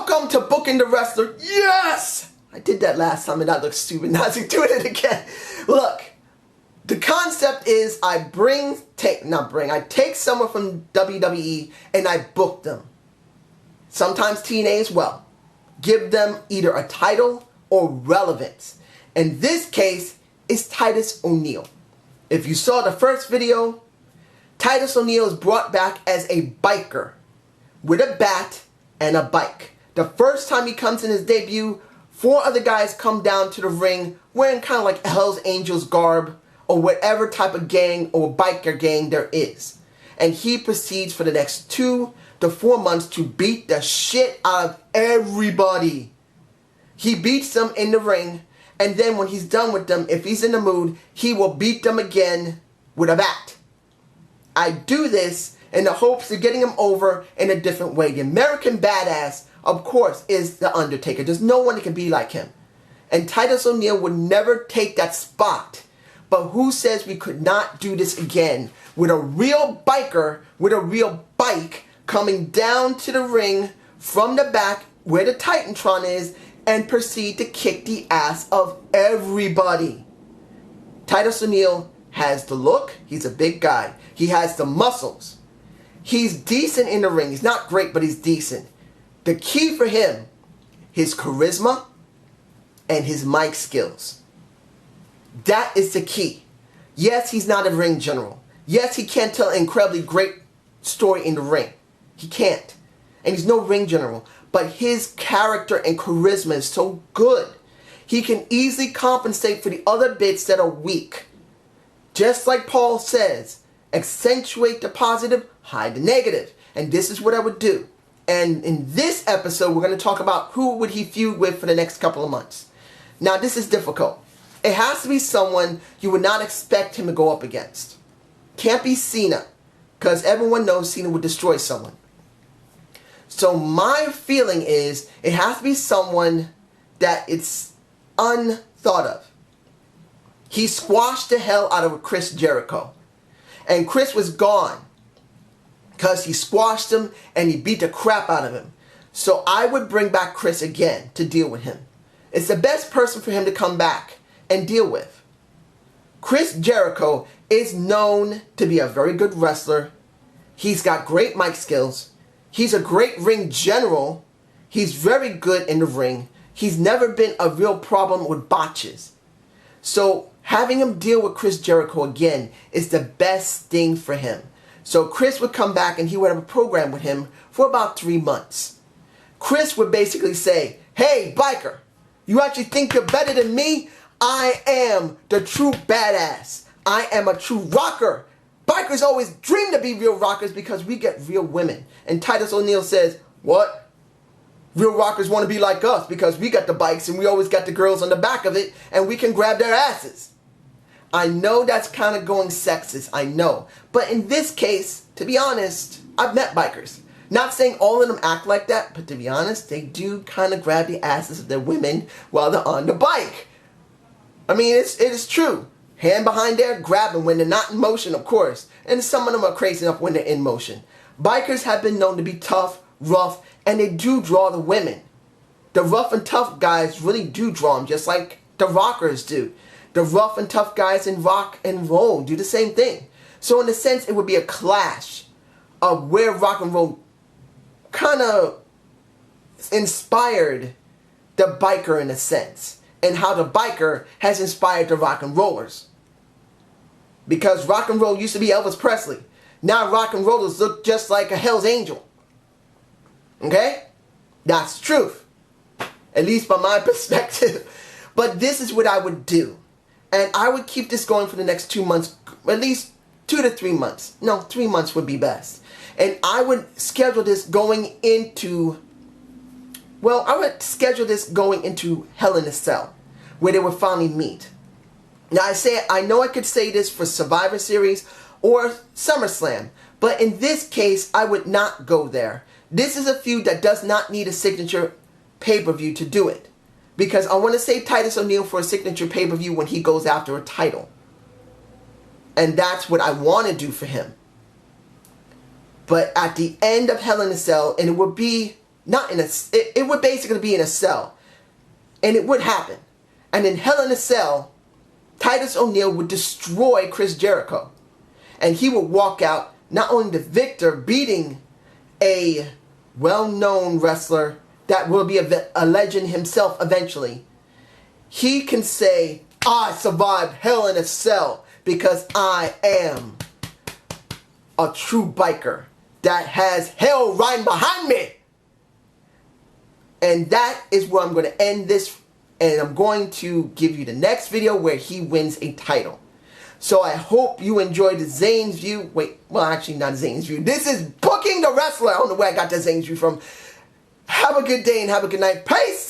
Welcome to Booking the Wrestler. Yes! I did that last time and that looks stupid. Now I'm doing it again. Look, the concept is I take someone from WWE and I book them. Sometimes TNA as well. Give them either a title or relevance. In this case, it's Titus O'Neil. If you saw the first video, Titus O'Neil is brought back as a biker with a bat and a bike. The first time he comes in his debut, 4 other guys come down to the ring wearing kind of like Hell's Angels garb or whatever type of gang or biker gang there is. And he proceeds for the next 2 to 4 months to beat the shit out of everybody. He beats them in the ring, and then when he's done with them, if he's in the mood, he will beat them again with a bat. I do this in the hopes of getting him over in a different way. The American Badass, of course, is The Undertaker. There's no one that can be like him. And Titus O'Neil would never take that spot. But who says we could not do this again with a real biker, with a real bike, coming down to the ring from the back where the Titantron is and proceed to kick the ass of everybody. Titus O'Neil has the look. He's a big guy. He has the muscles. He's decent in the ring. He's not great, but he's decent. The key for him, his charisma and his mic skills. That is the key. Yes, he's not a ring general. Yes, he can't tell an incredibly great story in the ring. He can't. And he's no ring general. But his character and charisma is so good. He can easily compensate for the other bits that are weak. Just like Paul says, accentuate the positive, hide the negative. And this is what I would do. And in this episode, we're going to talk about who would he feud with for the next couple of months. Now, this is difficult. It has to be someone you would not expect him to go up against. Can't be Cena, because everyone knows Cena would destroy someone. So my feeling is it has to be someone that it's unthought of. He squashed the hell out of Chris Jericho. And Chris was gone because he squashed him and he beat the crap out of him. So I would bring back Chris again to deal with him. It's the best person for him to come back and deal with. Chris Jericho is known to be a very good wrestler. He's got great mic skills. He's a great ring general. He's very good in the ring. He's never been a real problem with botches. So having him deal with Chris Jericho again is the best thing for him. So Chris would come back and he would have a program with him for about 3 months. Chris would basically say, hey, biker, you actually think you're better than me? I am the true badass. I am a true rocker. Bikers always dream to be real rockers because we get real women. And Titus O'Neil says, what? Real rockers want to be like us because we got the bikes and we always got the girls on the back of it and we can grab their asses. I know that's kind of going sexist, I know. But in this case, to be honest, I've met bikers. Not saying all of them act like that, but to be honest, they do kind of grab the asses of their women while they're on the bike. I mean, it is true. Hand behind there, grab them when they're not in motion, of course. And some of them are crazy enough when they're in motion. Bikers have been known to be tough, rough, and they do draw the women. The rough and tough guys really do draw them, just like the rockers do. The rough and tough guys in rock and roll do the same thing. So in a sense, it would be a clash of where rock and roll kind of inspired the biker in a sense, and how the biker has inspired the rock and rollers. Because rock and roll used to be Elvis Presley. Now rock and rollers look just like a Hell's Angel. Okay? That's the truth. At least from my perspective. But this is what I would do. And I would keep this going for the next 2 months. At least 2 to 3 months. No, 3 months would be best. And I would schedule this going into... Well, I would schedule this going into Hell in a Cell, where they would finally meet. Now I know I could say this for Survivor Series or SummerSlam, but in this case, I would not go there. This is a feud that does not need a signature pay-per-view to do it. Because I want to save Titus O'Neil for a signature pay-per-view when he goes after a title. And that's what I want to do for him. But at the end of Hell in a Cell, and it would be not in a, it would basically be in a cell. And it would happen. And in Hell in a Cell, Titus O'Neil would destroy Chris Jericho. And he would walk out not only the victor, beating a well-known wrestler that will be a legend himself eventually. He can say, I survived Hell in a Cell because I am a true biker that has hell riding behind me. And that is where I'm going to end this. And I'm going to give you the next video where he wins a title. So I hope you enjoyed Zane's view. Wait, well, actually not Zane's view. This is Booking the Wrestler. I don't know where I got that Zane's view from. Have a good day and have a good night. Peace!